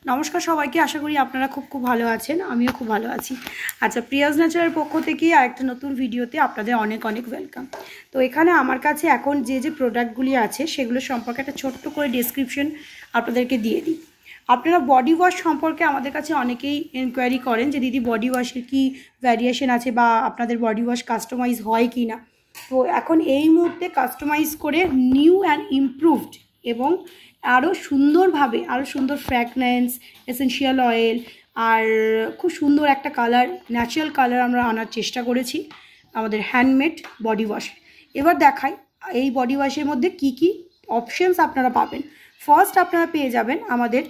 নমস্কার সবাইকে, আশা করি আপনারা খুব ভালো আছেন। আমিও খুব ভালো আছি। আচ্ছা, প্রিয়াজ ন্যাচারাল পক্ষ থেকে আরেকটা নতুন ভিডিওতে আপনাদের অনেক ওয়েলকাম। তো এখানে আমার কাছে এখন যে প্রোডাক্টগুলি আছে সেগুলো সম্পর্কে একটা ছোট্ট করে ডেসক্রিপশন আপনাদেরকে দিয়ে দিই। আপনারা বডি ওয়াশ সম্পর্কে আমাদের কাছে অনেকেই এনকোয়ারি করেন যে দিদি বডি ওয়াশের কি ভ্যারিয়েশন আছে বা আপনাদের বডি ওয়াশ কাস্টমাইজ হয় কি না। তো এখন এই মুহূর্তে কাস্টমাইজ করে নিউ অ্যান্ড ইমপ্রুভড এবং আরও সুন্দরভাবে আরও সুন্দর ফ্র্যাগনেন্স, এসেনশিয়াল অয়েল আর খুব সুন্দর একটা কালার, ন্যাচারাল কালার আমরা আনার চেষ্টা করেছি আমাদের হ্যান্ডমেড বডি ওয়াশ। এবার দেখাই এই বডি ওয়াশের মধ্যে কি অপশানস আপনারা পাবেন। ফার্স্ট আপনারা পেয়ে যাবেন আমাদের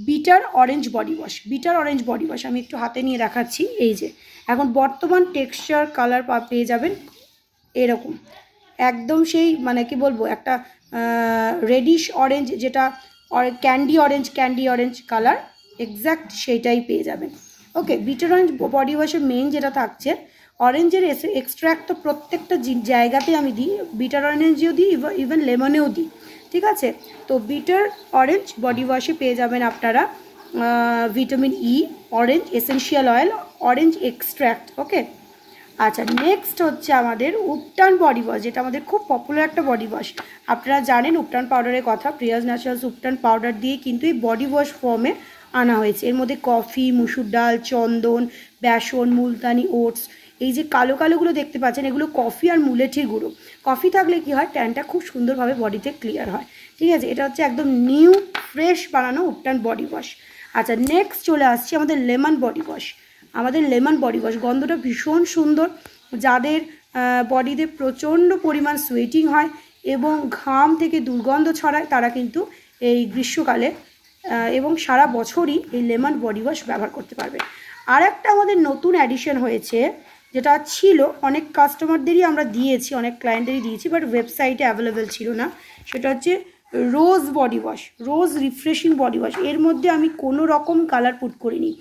bitter orange body wash. Bitter orange body wash আমি একটু হাতে নিয়ে দেখাচ্ছি। এই যে এখন বর্তমান টেক্সচার কালার পেয়ে যাবেন এরকম, একদম সেই মানে কি বলবো, একটা রেডিশ অরেঞ্জ, যেটা ক্যান্ডি অরেঞ্জ কালার, এক্স্যাক্ট সেইটাই পেয়ে যাবেন। ওকে, বিটার অরেঞ্জ বডি ওয়াশের মেন যেটা থাকছে, অরেঞ্জের এক্সট্র্যাক্ট তো প্রত্যেকটা জায়গাতে আমি দিই, বিটার অরেঞ্জেও দিই, ইভেন লেমনেও দিই, ঠিক আছে। তো বিটার অরেঞ্জ বডি ওয়াশে পেয়ে যাবেন আপনারা vitamin E, orange essential oil, orange extract. Okay, আচ্ছা, নেক্সট হচ্ছে আমাদের উপটান বডি ওয়াশ, যেটা আমাদের খুব পপুলার একটা বডি ওয়াশ। আপনারা জানেন উপটান পাউডারের কথা, প্রিয়াজ ন্যাচারালস উপটান পাউডার দিয়ে কিন্তু এই বডি ওয়াশ ফর্মে আনা হয়েছে। এর মধ্যে কফি, মুসুর ডাল, চন্দন, বেসন, মুলতানি ওটস, এই যে কালো কালোগুলো দেখতে পাচ্ছেন, এগুলো কফি আর মুলেঠির গুঁড়ো। কফি থাকলে কি হয়, ট্যানটা খুব সুন্দরভাবে বডিতে ক্লিয়ার হয়, ঠিক আছে। এটা হচ্ছে একদম নিউ ফ্রেশ বানানো উপটান বডি ওয়াশ। আচ্ছা, নেক্সট চলে আসছি আমাদের লেমন বডি ওয়াশ। আমাদের লেমন বডি ওয়াশ গন্ধটা ভীষণ সুন্দর। যাদের বডিতে প্রচণ্ড পরিমাণ সোয়েটিং হয় এবং ঘাম থেকে দুর্গন্ধ ছড়ায়, তারা কিন্তু এই গ্রীষ্মকালে এবং সারা বছরই এই লেমন বডি ওয়াশ ব্যবহার করতে পারবে। আর একটা আমাদের নতুন অ্যাডিশন হয়েছে, যেটা ছিল অনেক কাস্টমারদেরই আমরা দিয়েছি, অনেক ক্লায়েন্টদেরই দিয়েছি, বাট ওয়েবসাইটে অ্যাভেলেবেল ছিল না। সেটা হচ্ছে রোজ বডি ওয়াশ, রোজ রিফ্রেশিং বডি ওয়াশ। এর মধ্যে আমি কোনো রকম কালার পুট করিনি।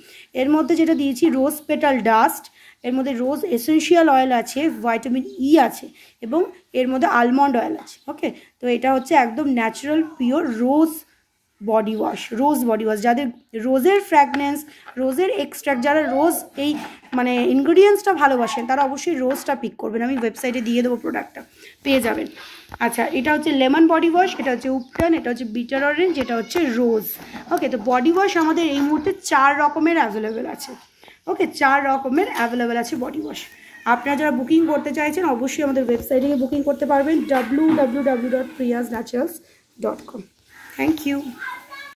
এর মধ্যে যেটা দিয়েছি রোজ পেটাল ডাস্ট, এর মধ্যে রোজ এসেনশিয়াল অয়েল আছে, ভিটামিন ই আছে এবং এর মধ্যে আলমন্ড অয়েল আছে। ওকে, তো এটা হচ্ছে একদম ন্যাচারাল পিওর রোজ বডি ওয়াশ, রোজ বডি ওয়াশ। যাদের রোজের ফ্র্যাগনেন্স, রোজের এক্সট্র্যাক্ট, যারা রোজ এই মানে ইনগ্রিডিয়েন্টসটা ভালোবাসেন, তারা অবশ্যই রোজটা পিক করবেন। আমি ওয়েবসাইটে দিয়ে দেবো, প্রোডাক্টটা পেয়ে যাবেন। আচ্ছা, এটা হচ্ছে লেমন বডি ওয়াশ, এটা হচ্ছে উপটান, এটা হচ্ছে বিটার অরেঞ্জ, এটা হচ্ছে রোজ। ওকে, তো বডি ওয়াশ আমাদের এই মুহূর্তে 4 রকমের অ্যাভেলেবেল আছে। ওকে, 4 রকমের অ্যাভেলেবেল আছে বডি ওয়াশ। আপনারা যারা বুকিং করতে চাইছেন অবশ্যই আমাদের ওয়েবসাইটে গিয়ে বুকিং করতে পারবেন, www.priyasnaturals.com। Thank you.